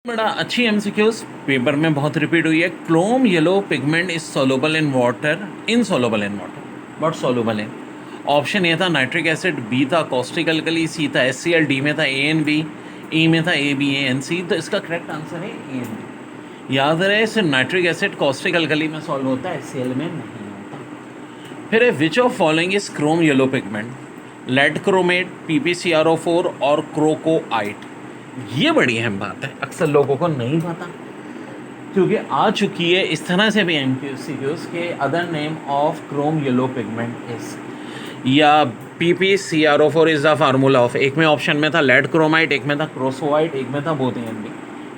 बड़ा अच्छी MCQs paper में बहुत रिपीट हुई है। Chrome yellow pigment is soluble in water, insoluble in water, but soluble in. Option A था नाइट्रिक एसिड, बी था कॉस्टिक अल्कली, सी था HCl, डी में था AnB, ई में था AbAnC। तो इसका करेक्ट आंसर है AnB। याद रहे, सिर्फ नाइट्रिक एसिड कॉस्टिक अल्कली में सॉल्व होता है, HCl में नहीं होता। फिर है which of following is chrome yellow pigment? Lead chromate, PpCrO4 और क्रोकोआइट। ये बड़ी अहम बात है, अक्सर लोगों को नहीं पता, क्योंकि आ चुकी है इस तरह से भी MCQs के other name of Chrome yellow pigment is, या PpCrO4 is the formula of. एक में ऑप्शन में था लेड क्रोमाइट, एक में था क्रोसोआइट, एक में था बोथ AnB।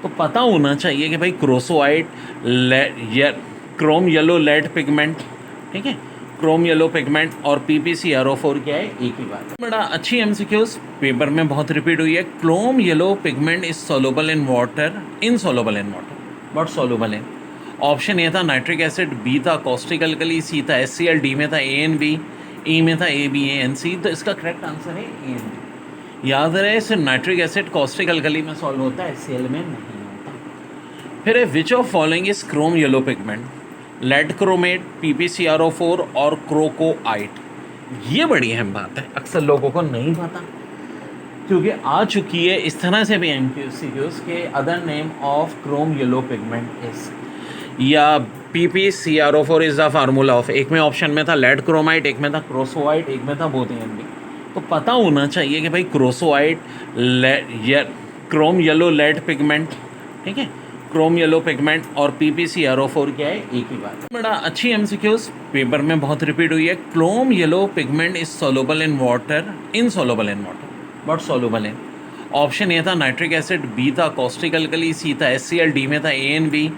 तो पता होना चाहिए कि भाई क्रोसोआइट क्रोम येलो लेड पिगमेंट, ठीक है, क्रोम येलो पिगमेंट और PpCrO4 क्या है, एक ही बात है। बड़ा अच्छी एमसीक्यूज पेपर में बहुत रिपीट हुई है। Chrome yellow pigment is soluble in water, insoluble in water, but soluble in. Option A था नाइट्रिक एसिड, बी था कॉस्टिक अल्कली, सी था HCl, डी में था AnB, ई में था AbAnC। तो इसका करेक्ट आंसर है AnB। याद रहे, सिर्फ नाइट्रिक एसिड कॉस्टिक अल्कली में सॉल्व होता है, HCl में नहीं होता। फिर है which of following is chrome yellow pigment? Lead chromate, PpCrO4 और क्रोकोआइट। ये बड़ी अहम बात है, अक्सर लोगों को नहीं पता, क्योंकि आ चुकी है इस तरह से भी MCQs के other name of Chrome yellow pigment is, या PpCrO4 is the formula of. एक में ऑप्शन में था लेड क्रोमाइट, एक में था क्रोसोआइट, एक में था बोथ AnB। तो पता होना चाहिए कि भाई क्रोसोआइट क्रोम येलो लेड पिगमेंट, ठीक है, क्रोम येलो पिगमेंट और PpCrO4 क्या है, एक ही बात है। बड़ा अच्छी एमसीक्यूज पेपर में बहुत रिपीट हुई है। Chrome yellow pigment is soluble in water, insoluble in water, but soluble in. Option A था नाइट्रिक एसिड, बी था कॉस्टिक अल्कली, सी था HCl, डी में था AnB,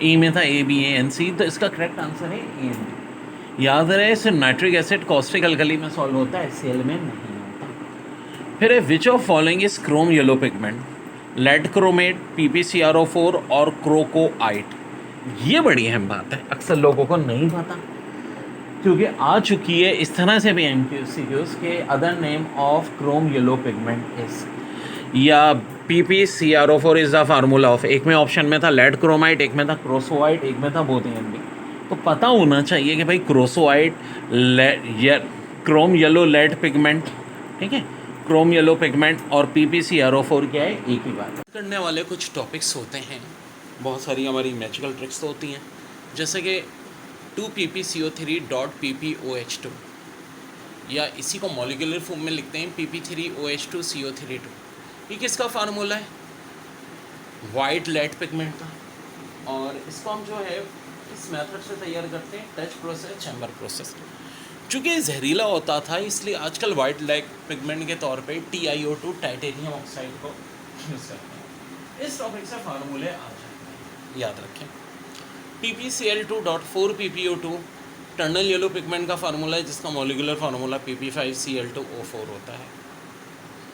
ई में था AbAnC। तो इसका करेक्ट आंसर है AnB। याद रहे, सिर्फ नाइट्रिक एसिड कॉस्टिक अल्कली में सॉल्व होता है, HCl में नहीं होता। फिर है which of following is chrome yellow pigment? Lead chromate, PpCrO4 और क्रोकोआइट। ये बड़ी अहम बात है, अक्सर लोगों को नहीं पता, क्योंकि आ चुकी है इस तरह से भी MCQs के other name of Chrome yellow pigment is, या PpCrO4 is the formula of. एक में ऑप्शन में था लेड क्रोमाइट, एक में था क्रोसोआइट, एक में था बोथ AnB। तो पता होना चाहिए कि भाई क्रोसोआइट क्रोम येलो लेड पिगमेंट, ठीक है, क्रोम येलो पिगमेंट और PpCrO4 क्या है, एक ही बात है। करने वाले कुछ टॉपिक्स होते हैं, बहुत सारी हमारी मैजिकल ट्रिक्स तो होती हैं, जैसे कि 2PpCO3.PpOH2, या इसी को मॉलिक्यूलर फॉर्म में लिखते हैं PP3OH2CO32। ये किसका फार्मूला है? वाइट लेड पिगमेंट का। और इसको हम जो है इस मेथड से तैयार करते हैं, टच प्रोसेस, चैम्बर प्रोसेस। चूँकि जहरीला होता था, इसलिए आजकल वाइट लेड पिगमेंट के तौर पे TiO2 टाइटेनियम ऑक्साइड को यूज़ करते हैं। इस टॉपिक से फार्मूले आ जाते हैं, याद रखें। PpCl2.4PpO2 टर्नल येलो पिगमेंट का फार्मूला है, जिसका मॉलिक्यूलर फार्मूला Pp5Cl2O4 होता है।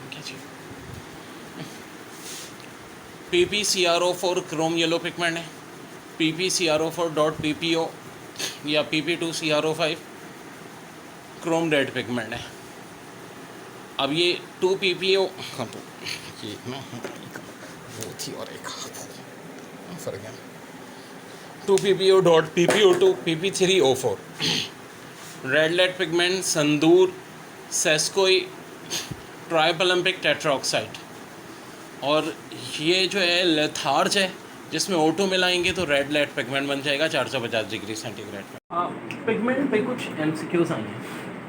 ठीक है जी। PpCrO4 क्रोम येलो पिगमेंट है, PpCrO4.PpO या Pp2CrO5 क्रोम रेड पिगमेंट है। अब ये 2PpO ये वो थी और एक फर्क है। 2PpO.PpO2 Pp3O4 red lead pigment, संदूर, सेस्कोई, ट्राइपलम्पिक टेट्राऑक्साइड। और ये जो है लेथार्ज है, जिसमें O2 मिलाएंगे तो रेड लेड पिगमेंट बन जाएगा 450 डिग्री सेंटीग्रेड में। पिगमेंट पे कुछ MCQs आई हैं।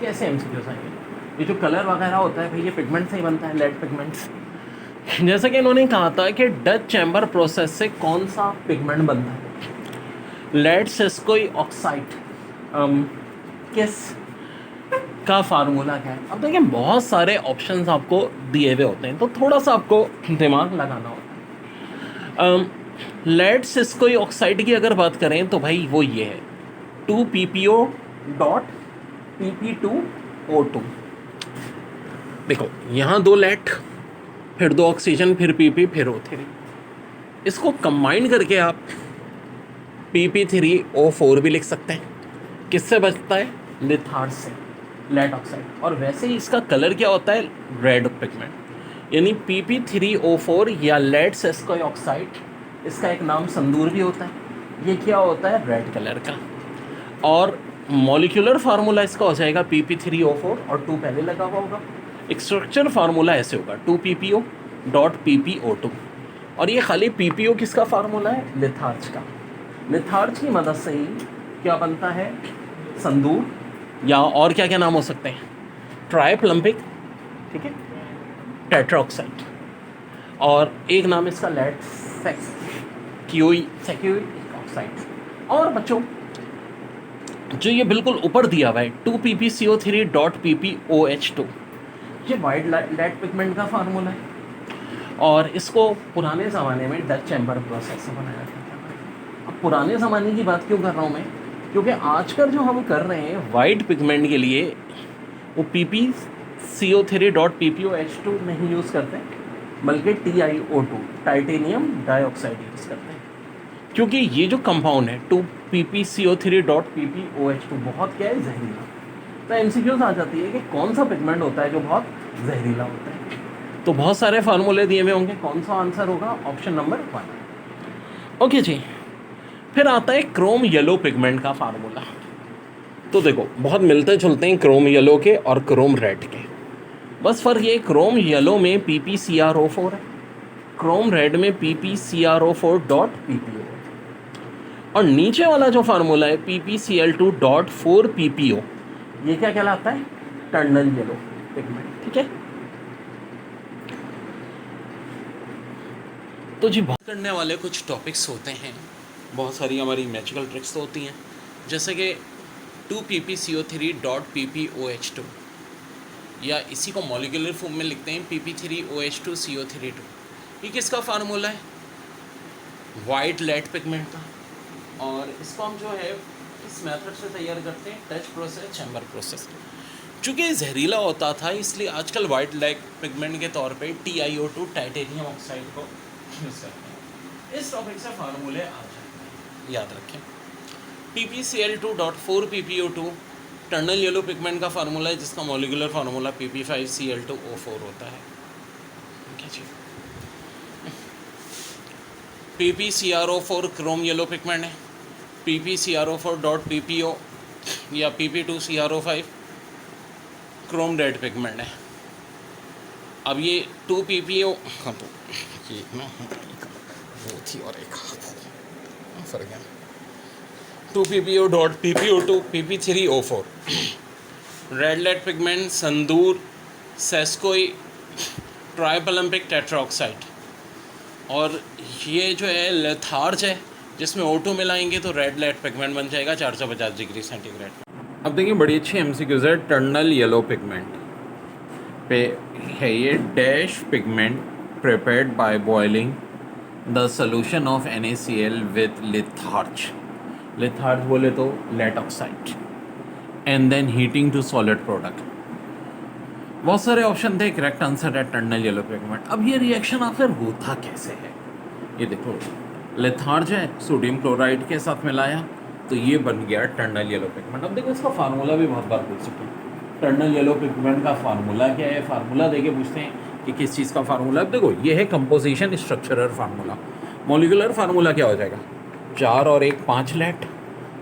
कैसे MCQs आई हैं? ये जो कलर वगैरह होता है भाई, ये पिगमेंट से ही बनता है, लेड पिगमेंट्स। जैसा कि इन्होंने कहा था कि डच चैम्बर प्रोसेस से कौन सा पिगमेंट बनता है? Lead sesqui oxide. किस का फार्मूला क्या है? अब देखिए, बहुत सारे ऑप्शंस आपको दिए हुए होते हैं, तो थोड़ा सा आपको दिमाग लगाना होता है। लेड सेस्कोई ऑक्साइड की अगर बात करें तो भाई वो ये है 2PpO.Pp2O2। देखो, यहाँ 2 लेड, फिर 2 ऑक्सीजन, फिर Pp, फिर O3। इसको कंबाइन करके आप Pp3O4 भी लिख सकते हैं। किससे बचता है? लिथार्ज से, लेड ऑक्साइड। और वैसे ही इसका कलर क्या होता है? Red pigment. यानी Pp3O4 या लेड सेस्कोई ऑक्साइड इसका एक नाम संदूर भी होता है। ये क्या होता है? रेड कलर का। और मॉलिक्यूलर फार्मूला इसका हो जाएगा PP3O4 और 2 पहले लगा हुआ होगा। एक स्ट्रक्चर फार्मूला ऐसे होगा 2PPO.PPO2। और ये खाली PPO किसका फार्मूला है? लिथार्ज का। लिथार्ज की मदद से ही क्या बनता है? संदूर, या और क्या क्या नाम हो सकते हैं? ट्राइप्लम्पिक, ठीक है, टेट्राऑक्साइड, और एक नाम इसका लेड सेक्यूरिक ऑक्साइड। और बच्चों जो ये बिल्कुल ऊपर दिया हुआ है 2PPCO3.PPOH2, ये वाइट लेड पिगमेंट का फार्मूला है। और इसको पुराने ज़माने में डच चैम्बर प्रोसेस से बनाया जाता था। अब पुराने ज़माने की बात क्यों कर रहा हूँ मैं? क्योंकि आजकल जो हम कर रहे हैं वाइट पिगमेंट के लिए वो PPCO3.PPOH2 नहीं यूज़ करते, बल्कि TiO2 टाइटेनियम डाइऑक्साइड यूज़ करते हैं। क्योंकि ये जो कंपाउंड है 2PPCO3.PPOH2 बहुत क्या है? जहरीला। तो MCQs आ जाती है कि कौन सा पिगमेंट होता है जो बहुत जहरीला होता है। तो बहुत सारे फार्मूले दिए हुए होंगे, कौन सा आंसर होगा? Option number 1। ओके जी, फिर आता है क्रोम येलो पिगमेंट का फार्मूला। तो देखो बहुत मिलते जुलते हैं क्रोम येलो के और क्रोम रेड के, बस फ़र्क ये क्रोम येलो में PPCrO4 है, क्रोम रेड में PPCrO4.PPO, और नीचे वाला जो फार्मूला है PPCl2.4PPO, ये क्या कहलाता है? टर्नल येलो पिगमेंट, ठीक है। तो जी बात करने वाले कुछ टॉपिक्स होते हैं, बहुत सारी हमारी मैजिकल ट्रिक्स तो होती हैं, जैसे कि 2PPCO3.PPOH2, या इसी को मॉलिक्यूलर फॉर्म में लिखते हैं PP3OH2CO32। ये किसका फार्मूला है? वाइट लेड पिगमेंट का। और इसको हम जो है इस मेथड से तैयार करते हैं, टच प्रोसेस, चैम्बर प्रोसेस। चूँकि जहरीला होता था इसलिए आजकल वाइट लेड पिगमेंट के तौर पे TiO2 टाइटेनियम ऑक्साइड को यूज़ करते हैं। इस टॉपिक से फार्मूले आ जाते हैं, याद रखें। PPCl2.4PPO2 टर्नल येलो पिगमेंट का फार्मूला है, जिसका मॉलिक्यूलर फार्मूला PP5Cl2O4 होता है। ठीक है जी। PPCrO4 क्रोम येलो पिगमेंट है, PPCrO4.PPO या PP2CrO5 क्रोम रेड पिगमेंट है। अब ये 2PPO ये ना वो थी और एक फर्क है। 2PPO.PPO2 PP3O4 red lead pigment, संदूर, सेस्कोई, ट्राइपलम्पिक टेट्राऑक्साइड। और ये जो है लेथार्ज है, जिसमें O2 मिलाएंगे तो रेड लेड पिगमेंट बन जाएगा 450 डिग्री सेंटीग्रेड। अब देखिए बड़ी अच्छी MCQs है। टर्नल येलो पिगमेंट पे है ये dash pigment prepared by boiling the solution of NaCl with litharge, litharge बोले तो lead oxide, and then heating to solid product. बहुत सारे ऑप्शन थे, करेक्ट आंसर है टर्नल येलो पिगमेंट। अब ये रिएक्शन आखिर होता कैसे है? ये देखो लिथार्ज है, सोडियम क्लोराइड के साथ मिलाया तो ये बन गया टर्नल येलो पिगमेंट। अब देखो इसका फार्मूला भी बहुत बार पूछ चुके हैं, टर्नल येलो पिगमेंट का फार्मूला क्या है? फार्मूला देके पूछते हैं कि किस चीज़ का फार्मूला। अब देखो ये है composition structural formula. Molecular formula क्या हो जाएगा? 4 और 1 5 लेट,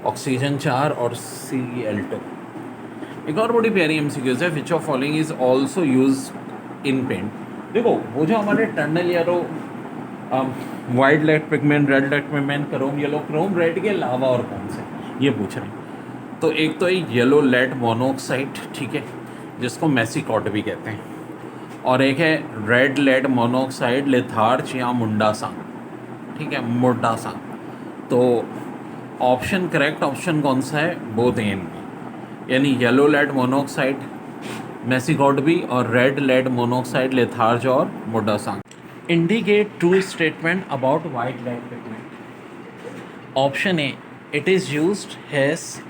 ऑक्सीजन 4 और Cl2। एक और बड़ी प्यारी MCQs है, which of following is also use in paint. देखो वो जो हमारे Turner yellow, white lead pigment, red lead pigment, chrome yellow, chrome red के अलावा और कौन से ये पूछ रहे हैं। तो एक तो है येलो लेड मोनोऑक्साइड, ठीक है, जिसको मेसिकॉट भी कहते हैं, और एक है रेड लेड मोनोऑक्साइड लिथार्ज या मुंडासा, ठीक है, मुंडासा। तो ऑप्शन करेक्ट ऑप्शन कौन सा है? बोथ एन, यानी येलो लेड मोनोऑक्साइड मेसिकॉट भी और रेड लेड मोनोऑक्साइड लिथार्ज और मुंडासा। Indicate true statement about white lead pigment. Option A, it is used has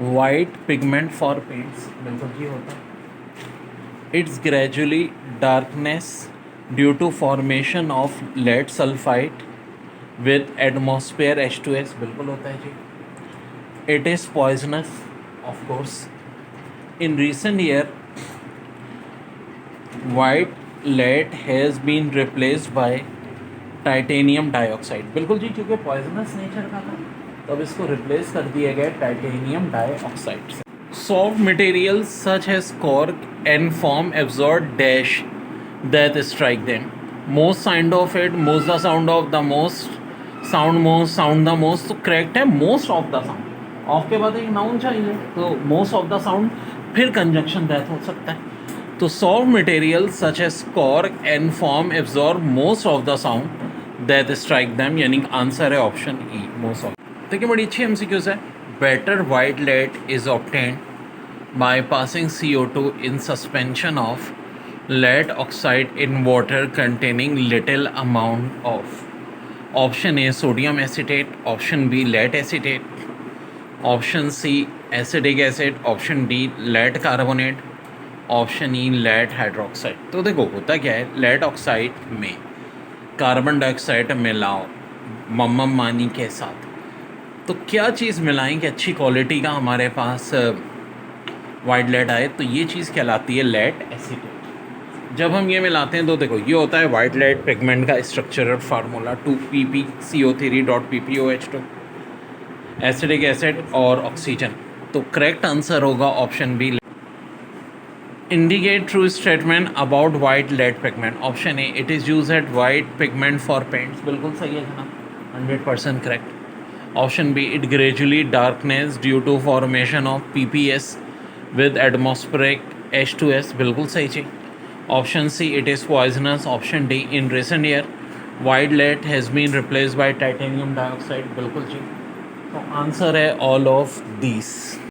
white pigment for paints, बिल्कुल ये होता है। It's gradually darkness due to formation of lead sulphide with atmosphere H2S, बिल्कुल होता है जी। It is poisonous, of course. In recent year white lead has been replaced by titanium dioxide, बिल्कुल जी, क्योंकि पॉइजनस नेचर का था तो अब इसको रिप्लेस कर दिया गया टाइटेनियम डाइऑक्साइड से। Soft materials such as cork and foam absorb dash that strike them, most sound of it, most the sound of the most, sound the most, तो करेक्ट है most of the sound. Of के बाद एक noun चाहिए तो most of the sound, फिर conjunction that हो सकता है। तो soft material such as cork and foam absorb most of the sound that strike them, यानी आंसर है ऑप्शन ई, मोस्ट ऑफ। देखिए बड़ी अच्छी एमसीक्यूज है। Better white lead is obtained by passing CO2 in suspension of lead oxide in water containing little amount of, option A sodium acetate, option B lead acetate, option C acetic acid, option D lead carbonate, option E lead hydroxide। तो देखो होता क्या है, lead oxide में carbon dioxide मिलाओ मम्मा मानी के साथ, तो क्या चीज़ मिलाएं कि अच्छी क्वालिटी का हमारे पास वाइट लेड आए, तो ये चीज़ कहलाती है लेड एसीटेट। जब हम ये मिलाते हैं तो देखो ये होता है वाइट लेड पिगमेंट का structural formula 2ppCO3.PPOH2, acetic acid और ऑक्सीजन। तो करेक्ट आंसर होगा option B. Indicate true statement about white lead pigment, option A it is use at white pigment for paints, बिल्कुल सही है जनाब, 100% correct. Option B it gradually darkness due to formation of PPS with atmospheric H2S, बिल्कुल सही जी। Option C it is poisonous, option D in recent year white lead has been replace by titanium dioxide, बिल्कुल जी। तो answer है all of these.